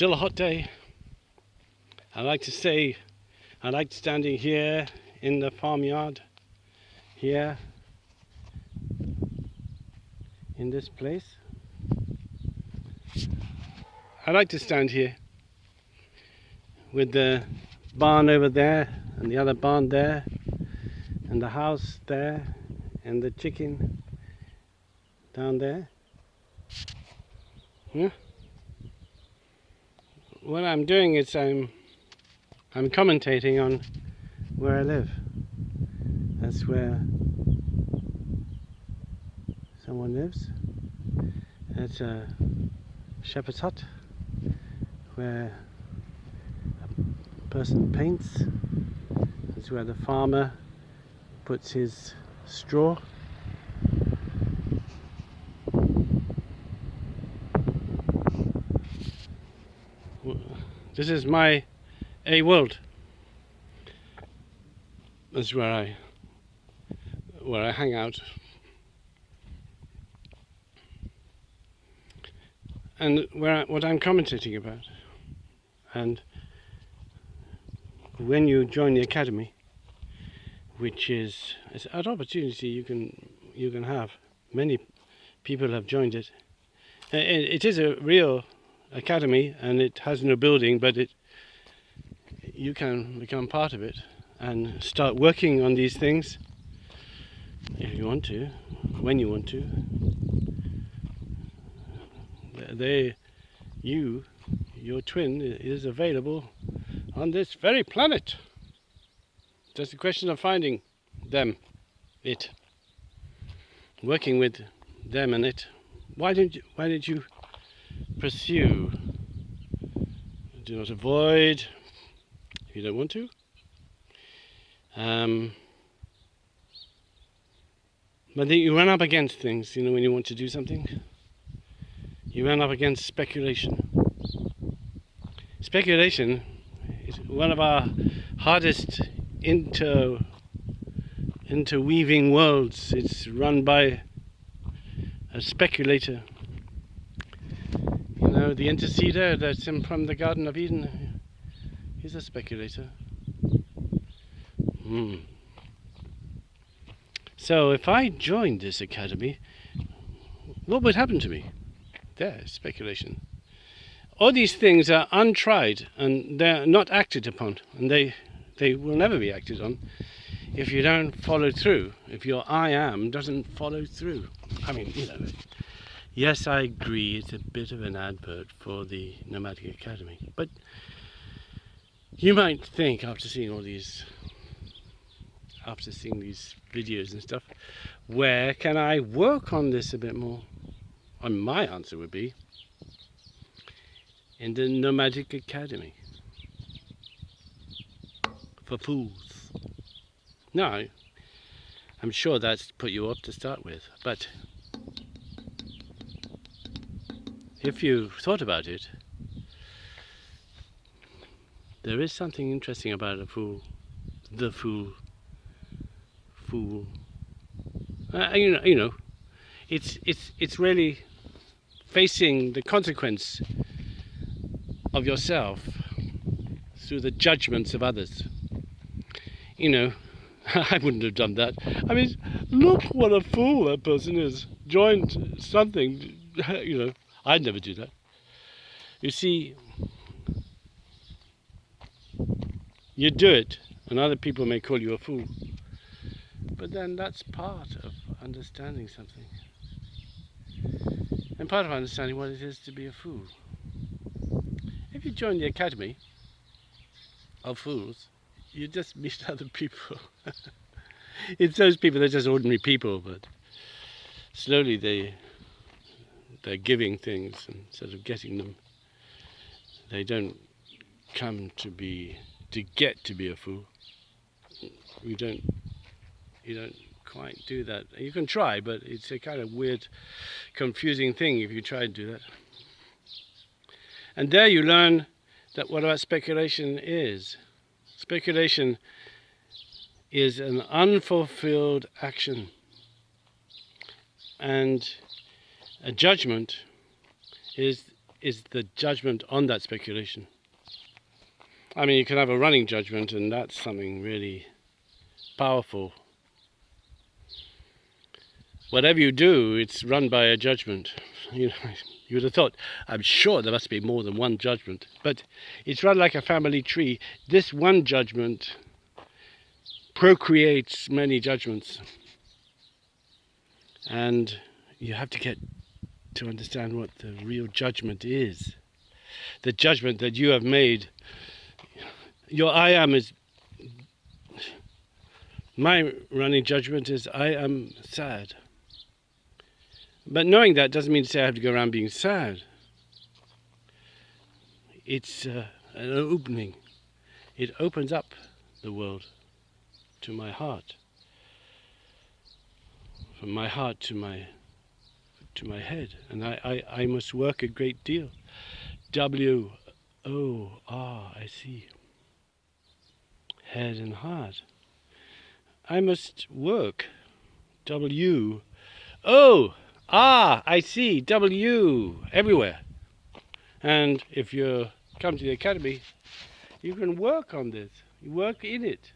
Still a hot day. I like standing here in the farmyard, here in this place. I like to stand here with the barn over there and the other barn there and the house there and the chicken down there. Yeah. What I'm doing is I'm commentating on where I live. That's where someone lives. It's a shepherd's hut where a person paints. That's where the farmer puts his straw. This is my world. That's where I hang out. And what I'm commentating about. And when you join the academy, which is an opportunity you can have. Many people have joined it. It is a real academy, and it has no building, but you can become part of it and start working on these things if you want to, when you want to. Your twin is available on this very planet. Just a question of finding them, it, working with them and it. Why did you pursue? Do not avoid if you don't want to. But then you run up against things, when you want to do something. You run up against speculation. Speculation is one of our hardest interweaving worlds. It's run by a speculator. The interceder that's from the Garden of Eden, he's a speculator. So if I joined this academy, what would happen to me? There, speculation. All these things are untried and they're not acted upon, and they will never be acted on if you don't follow through, if your I am doesn't follow through. Yes, I agree, it's a bit of an advert for the Nomadic Academy, but you might think after seeing these videos and stuff, where can I work on this a bit more? And my answer would be in the Nomadic Academy for fools. No, I'm sure that's put you up to start with, but if you thought about it, there is something interesting about a fool. The fool. It's really facing the consequence of yourself through the judgments of others. I wouldn't have done that. Look what a fool that person is. Joined something, I'd never do that. You see, you do it, and other people may call you a fool. But then that's part of understanding something. And part of understanding what it is to be a fool. If you join the academy of fools, you just meet other people. It's those people, they're just ordinary people, but slowly they're giving things instead of getting them. They don't come to get to be a fool. You don't quite do that. You can try, but it's a kind of weird, confusing thing if you try to do that. And there you learn that what about speculation is. Speculation is an unfulfilled action, and a judgment is is the judgment on that speculation. I mean, you can have a running judgment, and that's something really powerful. Whatever you do, it's run by a judgment. You would have thought, I'm sure there must be more than one judgment, but it's run like a family tree. This one judgment procreates many judgments, and you have to get to understand what the real judgment is. The judgment that you have made. Your I am is, my running judgment is I am sad. But knowing that doesn't mean to say I have to go around being sad. It's an opening. It opens up the world to my heart. From my heart to my head. And I must work a great deal. I see. Head and heart. I must work. I see. Everywhere. And if you come to the academy, you can work on this. You work in it.